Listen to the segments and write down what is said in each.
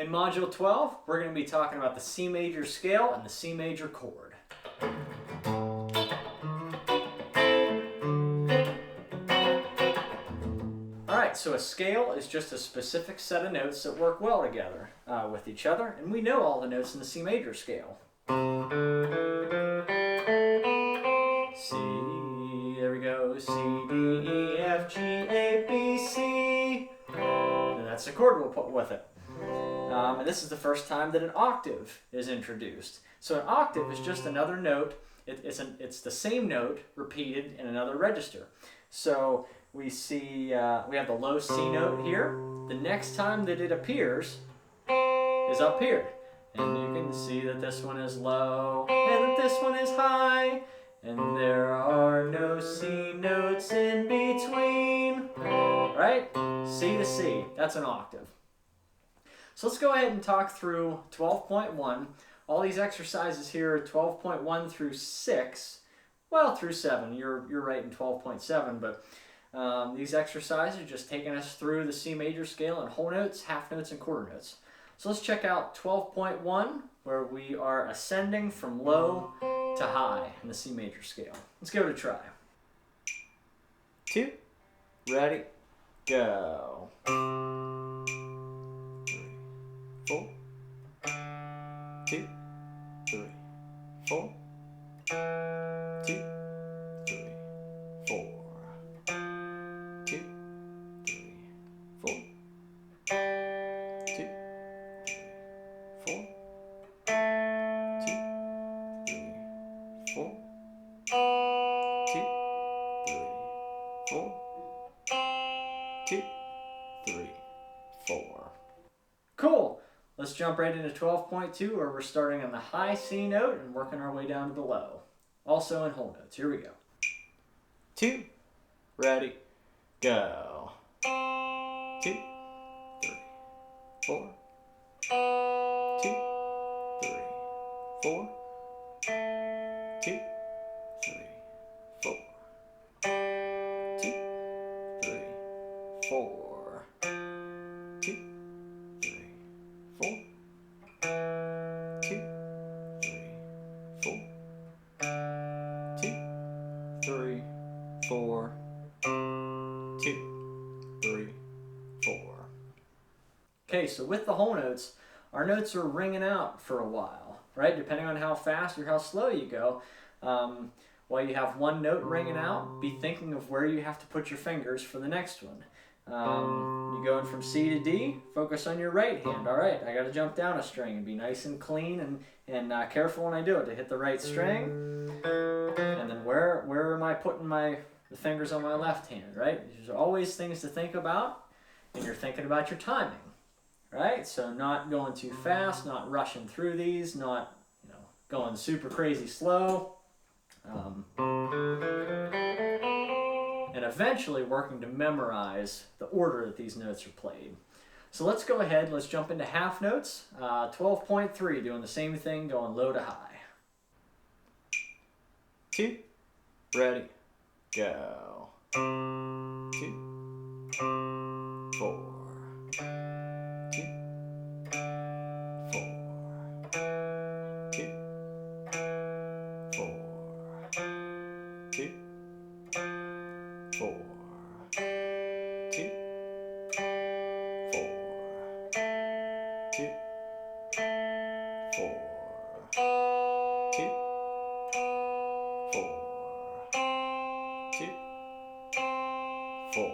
In Module 12, we're going to be talking about the C major scale and the C major chord. Alright, so a scale is just a specific set of notes that work well together with each other, and we know all the notes in the C major scale. C, there we go, C, D, E, F, G, A, B, C. And that's the chord we'll put with it. And this is the first time that an octave is introduced. So an octave is just another note. It's the same note repeated in another register. So we see we have the low C note here. The next time that it appears is up here. And you can see that this one is low and that this one is high. And there are no C notes in between. Right? C to C. That's an octave. So let's go ahead and talk through 12.1. All these exercises here are 12.1 through 6. Well, through 7. You're right in 12.7, but these exercises are just taking us through the C major scale in whole notes, half notes, and quarter notes. So let's check out 12.1, where we are ascending from low to high in the C major scale. Let's give it a try. 2, ready, go. 4, 2, 3, 4, 2, 3, 4, 2, 3, 4, 2, 3, 4, 2, 3, 4, 2, 3, 4, 2, 3, 4. Cool. Let's jump right into 12.2, where we're starting on the high C note and working our way down to the low. Also in whole notes. Here we go. 2, ready, go. 2, 3, 4, 2, 3, 4, 2, 3, 4, 2, 3, 4, 2, 3, 4, 2, 3, 4, 2, 3, 4, 2, 3, 4. Okay, so with the whole notes, our notes are ringing out for a while, right? Depending on how fast or how slow you go. While you have one note ringing out, be thinking of where you have to put your fingers for the next one. You going from C to D, focus on your right hand. All right, I got to jump down a string and be nice and clean and careful when I do it to hit the right string. And then where am I putting the fingers on my left hand, right? There's always things to think about, and you're thinking about your timing, right? So not going too fast, not rushing through these, not going super crazy slow. And eventually working to memorize the order that these notes are played. So let's go ahead, let's jump into half notes. 12.3, doing the same thing, going low to high. 2, ready, go. 2, 4, 2, 4, 2, 4, 2, 4, 2, 4, 2, 4, 2, 4, 2, 4.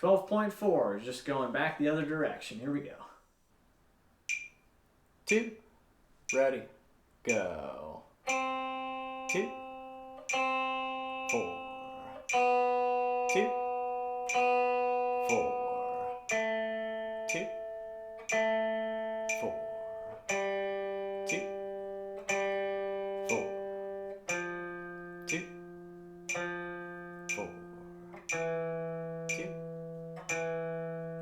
12.4 is just going back the other direction. Here we go. 2, ready, go. 2, 4, 2, 4, 2, 4, 2, 4, 2, 4, 2,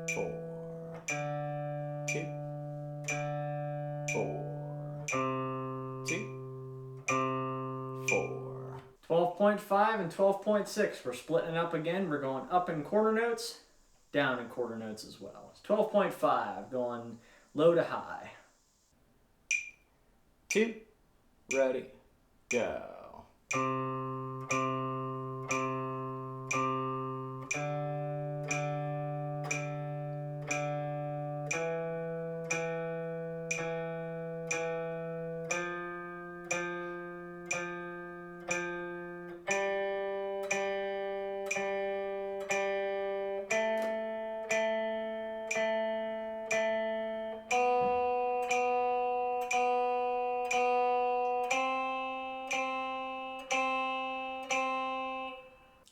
4, 2, 4, 2, 4. 12.5 and 12.6, we're splitting it up again. We're going up in quarter notes, down in quarter notes as well. It's 12.5, going low to high. 2, ready, go.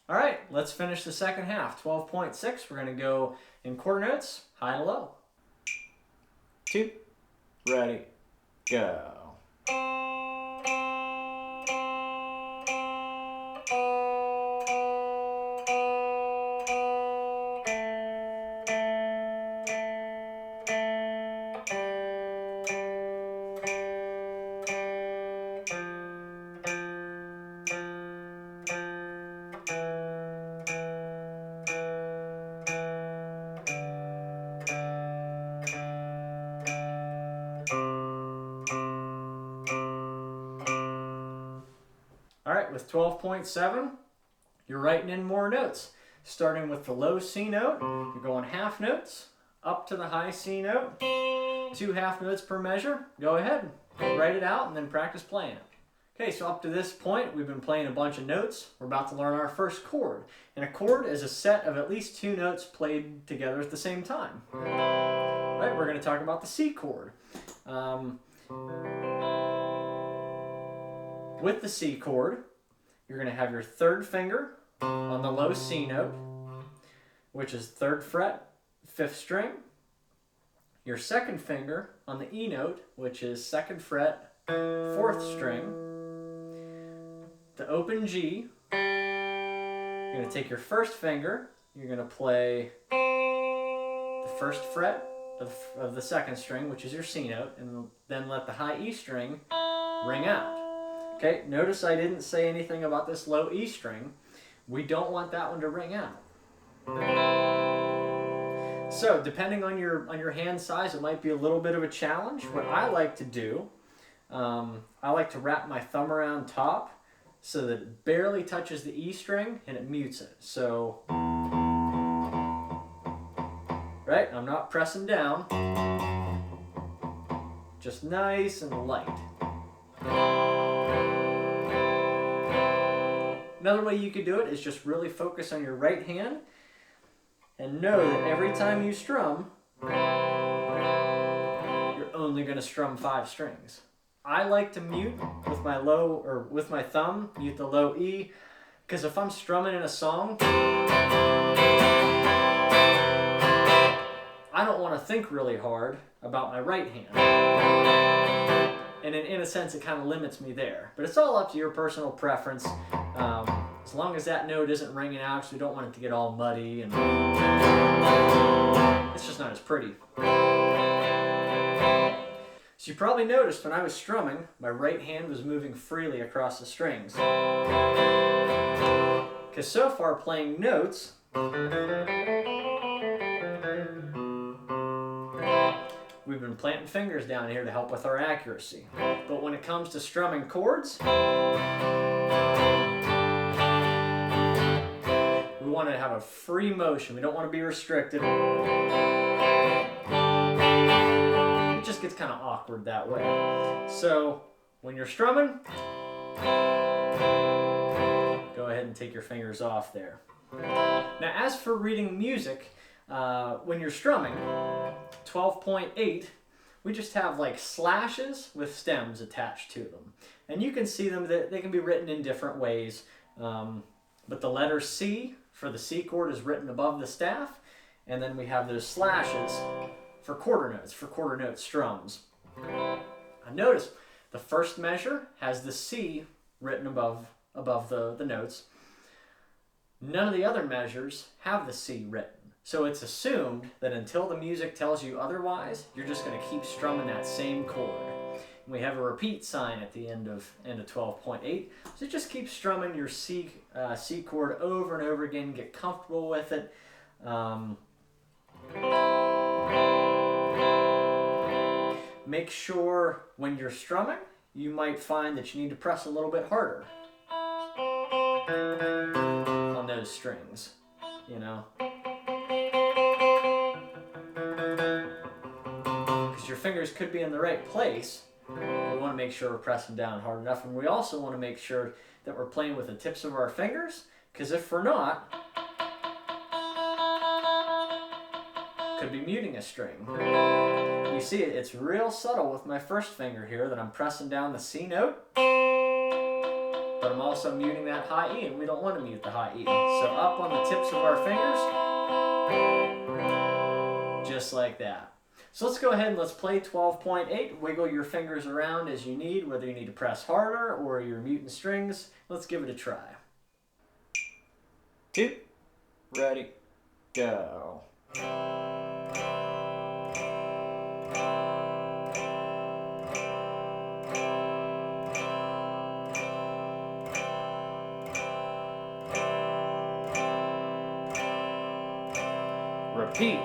All right, let's finish the second half. 12.6, we're going to go in quarter notes, high to low. 2, ready, go. All right, with 12.7, you're writing in more notes. Starting with the low C note, you're going half notes, up to the high C note, 2 half notes per measure. Go ahead, write it out, and then practice playing it. Okay, so up to this point, we've been playing a bunch of notes. We're about to learn our first chord. And a chord is a set of at least 2 notes played together at the same time. All right, we're going to talk about the C chord. With the C chord, you're going to have your 3rd finger on the low C note, which is 3rd fret, 5th string. Your 2nd finger on the E note, which is 2nd fret, 4th string. The open G, you're going to take your 1st finger, you're going to play the 1st fret of the 2nd string, which is your C note, and then let the high E string ring out. Okay, notice I didn't say anything about this low E string. We don't want that one to ring out. So, depending on your hand size, it might be a little bit of a challenge. What I like to do, I like to wrap my thumb around top so that it barely touches the E string and it mutes it. So, right, I'm not pressing down, just nice and light. Another way you could do it is just really focus on your right hand and know that every time you strum, you're only going to strum 5 strings. I like to mute with my with my thumb, mute the low E, because if I'm strumming in a song, I don't want to think really hard about my right hand. And in a sense, it kind of limits me there. But it's all up to your personal preference. As long as that note isn't ringing out, because we don't want it to get all muddy, and it's just not as pretty. So you probably noticed when I was strumming, my right hand was moving freely across the strings. Because so far playing notes, we've been planting fingers down here to help with our accuracy. But when it comes to strumming chords, we want to have a free motion. We don't want to be restricted. It just gets kind of awkward that way. So when you're strumming, go ahead and take your fingers off there. Now as for reading music, when you're strumming, 12.8, we just have like slashes with stems attached to them. And you can see them, that they can be written in different ways. But the letter C for the C chord is written above the staff. And then we have those slashes for quarter note strums. Notice the first measure has the C written above the notes. None of the other measures have the C written. So it's assumed that until the music tells you otherwise, you're just going to keep strumming that same chord. And we have a repeat sign at the end of 12.8. So just keep strumming your C chord over and over again. Get comfortable with it. make sure when you're strumming, you might find that you need to press a little bit harder on those strings, you know. Because your fingers could be in the right place. We want to make sure we're pressing down hard enough, and we also want to make sure that we're playing with the tips of our fingers, because if we're not, could be muting a string. You see it's real subtle with my first finger here that I'm pressing down the C note, but I'm also muting that high E, and we don't want to mute the high E. So up on the tips of our fingers, just like that. So let's go ahead and let's play 12.8. Wiggle your fingers around as you need, whether you need to press harder or you're muting strings. Let's give it a try. 2, ready, go. Repeat.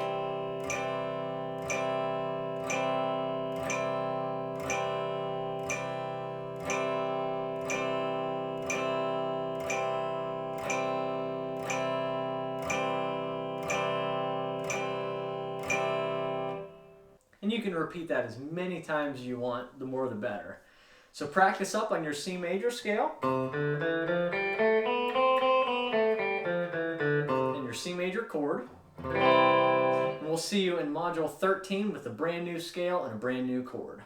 And you can repeat that as many times as you want, the more the better. So practice up on your C major scale and your C major chord. And we'll see you in Module 13 with a brand new scale and a brand new chord.